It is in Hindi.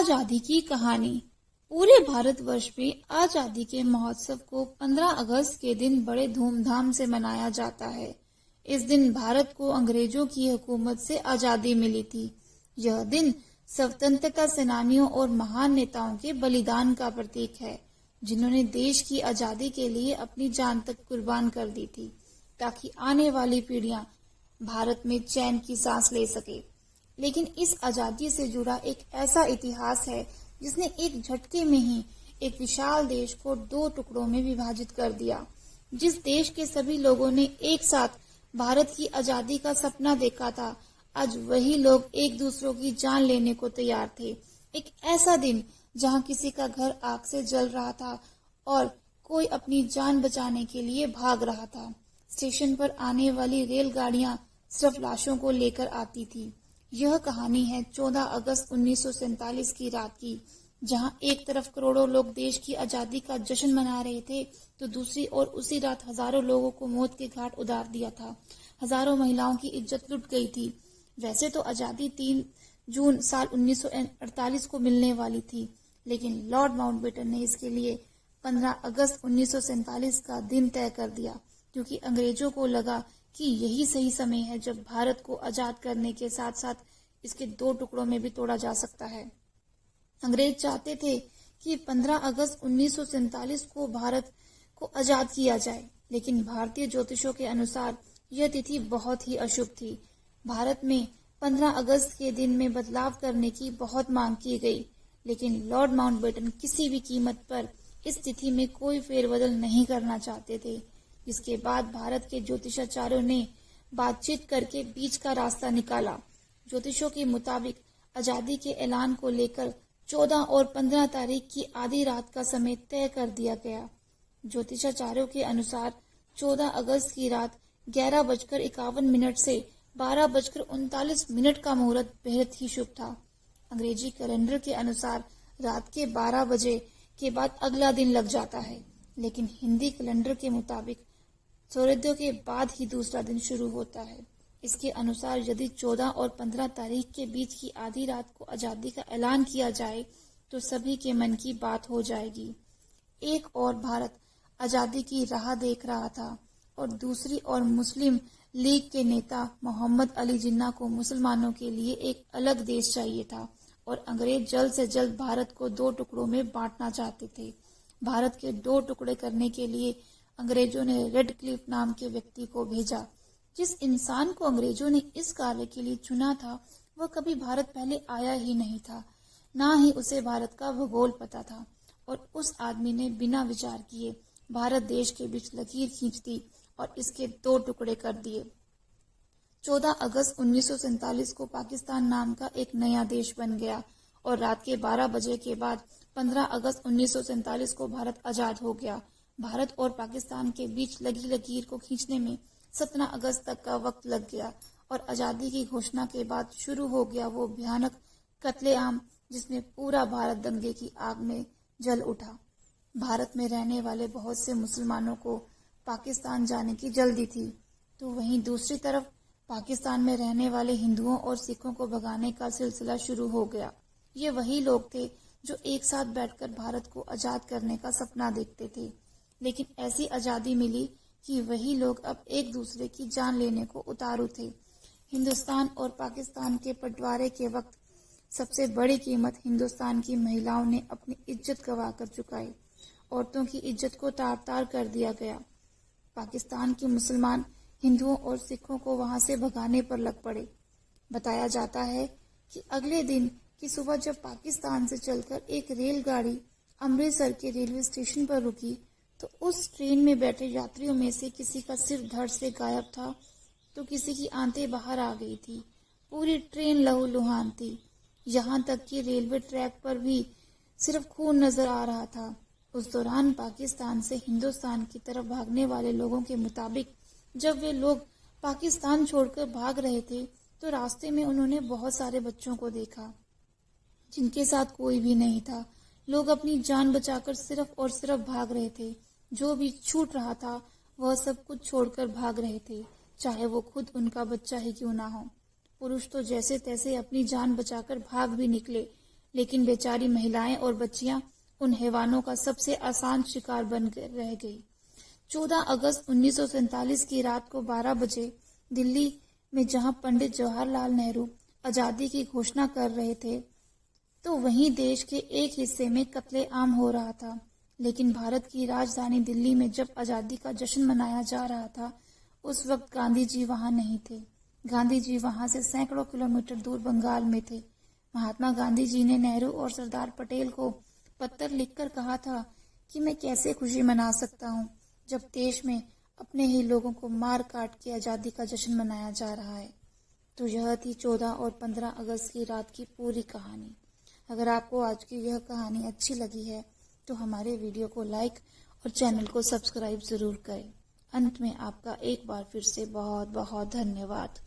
आजादी की कहानी। पूरे भारतवर्ष में आजादी के महोत्सव को 15 अगस्त के दिन बड़े धूमधाम से मनाया जाता है। इस दिन भारत को अंग्रेजों की हुकूमत से आजादी मिली थी। यह दिन स्वतंत्रता सेनानियों और महान नेताओं के बलिदान का प्रतीक है, जिन्होंने देश की आजादी के लिए अपनी जान तक कुर्बान कर दी थी, ताकि आने वाली पीढ़ियां भारत में चैन की सांस ले सके। लेकिन इस आजादी से जुड़ा एक ऐसा इतिहास है जिसने एक झटके में ही एक विशाल देश को दो टुकड़ों में विभाजित कर दिया। जिस देश के सभी लोगों ने एक साथ भारत की आजादी का सपना देखा था, आज वही लोग एक दूसरों की जान लेने को तैयार थे। एक ऐसा दिन जहां किसी का घर आग से जल रहा था और कोई अपनी जान बचाने के लिए भाग रहा था। स्टेशन पर आने वाली रेलगाड़ियां सिर्फ लाशों को लेकर आती थी। यह कहानी है 14 अगस्त 1947 की रात की, जहां एक तरफ करोड़ों लोग देश की आजादी का जश्न मना रहे थे, तो दूसरी ओर उसी रात हजारों लोगों को मौत के घाट उतार दिया था। हजारों महिलाओं की इज्जत लुट गई थी। वैसे तो आजादी 3 जून साल 1948 को मिलने वाली थी, लेकिन लॉर्ड माउंटबेटन ने इसके लिए 15 अगस्त 1947 का दिन तय कर दिया, क्योंकि अंग्रेजों को लगा कि यही सही समय है जब भारत को आजाद करने के साथ साथ इसके दो टुकड़ों में भी तोड़ा जा सकता है। अंग्रेज चाहते थे कि 15 अगस्त 1947 को भारत को आजाद किया जाए, लेकिन भारतीय ज्योतिषों के अनुसार यह तिथि बहुत ही अशुभ थी। भारत में 15 अगस्त के दिन में बदलाव करने की बहुत मांग की गई, लेकिन लॉर्ड माउंटबेटन किसी भी कीमत पर इस तिथि में कोई फेरबदल नहीं करना चाहते थे। इसके बाद भारत के ज्योतिषाचार्यों ने बातचीत करके बीच का रास्ता निकाला। ज्योतिषों के मुताबिक आजादी के ऐलान को लेकर 14 और 15 तारीख की आधी रात का समय तय कर दिया गया। ज्योतिषाचार्यों के अनुसार 14 अगस्त की रात 11:51 से 12:39 का मुहूर्त बेहद ही शुभ था। अंग्रेजी कैलेंडर के अनुसार रात के 12 बजे के बाद अगला दिन लग जाता है, लेकिन हिंदी कैलेंडर के मुताबिक सूर्योदय के बाद ही दूसरा दिन शुरू होता है। इसके अनुसार यदि 14 और 15 तारीख के बीच की आधी रात को आजादी का ऐलान किया जाए तो सभी के मन की बात हो जाएगी। एक और भारत आजादी की राह देख रहा था और दूसरी ओर मुस्लिम लीग के नेता मोहम्मद अली जिन्ना को मुसलमानों के लिए एक अलग देश चाहिए था और अंग्रेज जल्द से जल्द भारत को दो टुकड़ों में बांटना चाहते थे। भारत के दो टुकड़े करने के लिए अंग्रेजों ने रेडक्लिफ नाम के व्यक्ति को भेजा। जिस इंसान को अंग्रेजों ने इस कार्य के लिए चुना था, वह कभी भारत पहले आया ही नहीं था, ना ही उसे भारत का भूगोल पता था, और उस आदमी ने बिना विचार किए भारत देश के बीच लकीर खींच दी और इसके दो टुकड़े कर दिए। 14 अगस्त 1947 को पाकिस्तान नाम का एक नया देश बन गया और रात के 12 बजे के बाद 15 अगस्त 1947 को भारत आजाद हो गया। भारत और पाकिस्तान के बीच लगी लकीर को खींचने में 17 अगस्त तक का वक्त लग गया और आजादी की घोषणा के बाद शुरू हो गया वो भयानक कत्लेआम, जिसमें पूरा भारत दंगे की आग में जल उठा। भारत में रहने वाले बहुत से मुसलमानों को पाकिस्तान जाने की जल्दी थी, तो वहीं दूसरी तरफ पाकिस्तान में रहने वाले हिंदुओं और सिखों को भगाने का सिलसिला शुरू हो गया। ये वही लोग थे जो एक साथ बैठकर भारत को आजाद करने का सपना देखते थे, लेकिन ऐसी आजादी मिली कि वही लोग अब एक दूसरे की जान लेने को उतारू थे। हिंदुस्तान और पाकिस्तान के बंटवारे के वक्त सबसे बड़ी कीमत हिंदुस्तान की महिलाओं ने अपनी इज्जत गंवा कर चुकाई। औरतों की इज्जत को तार तार कर दिया गया। पाकिस्तान के मुसलमान हिंदुओं और सिखों को वहां से भगाने पर लग पड़े। बताया जाता है कि अगले दिन की सुबह जब पाकिस्तान से चलकर एक रेलगाड़ी अमृतसर के रेलवे स्टेशन पर रुकी, तो उस ट्रेन में बैठे यात्रियों में से किसी का सिर धड़ से गायब था, तो किसी की आंतें बाहर आ गई थी। पूरी ट्रेन लहूलुहान थी, यहाँ तक कि रेलवे ट्रैक पर भी सिर्फ खून नजर आ रहा था। उस दौरान पाकिस्तान से हिंदुस्तान की तरफ भागने वाले लोगों के मुताबिक जब वे लोग पाकिस्तान छोड़कर भाग रहे थे, तो रास्ते में उन्होंने बहुत सारे बच्चों को देखा जिनके साथ कोई भी नहीं था। लोग अपनी जान बचाकर सिर्फ और सिर्फ भाग रहे थे। जो भी छूट रहा था वह सब कुछ छोड़कर भाग रहे थे, चाहे वो खुद उनका बच्चा ही क्यों ना हो। पुरुष तो जैसे तैसे अपनी जान बचाकर भाग भी निकले, लेकिन बेचारी महिलाएं और बच्चियां उन हैवानों का सबसे आसान शिकार बन रह गई। 14 अगस्त 1947 की रात को 12 बजे दिल्ली में जहां पंडित जवाहरलाल नेहरू आजादी की घोषणा कर रहे थे, तो वहीं देश के एक हिस्से में कत्लेआम हो रहा था। लेकिन भारत की राजधानी दिल्ली में जब आजादी का जश्न मनाया जा रहा था, उस वक्त गांधी जी वहां नहीं थे। गांधी जी वहां से सैकड़ों किलोमीटर दूर बंगाल में थे। महात्मा गांधी जी ने नेहरू और सरदार पटेल को पत्र लिखकर कहा था कि मैं कैसे खुशी मना सकता हूं जब देश में अपने ही लोगों को मार काट के आजादी का जश्न मनाया जा रहा है। तो यह थी 14 और 15 अगस्त की रात की पूरी कहानी। अगर आपको आज की यह कहानी अच्छी लगी है तो हमारे वीडियो को लाइक और चैनल को सब्सक्राइब जरूर करें। अंत में आपका एक बार फिर से बहुत बहुत धन्यवाद।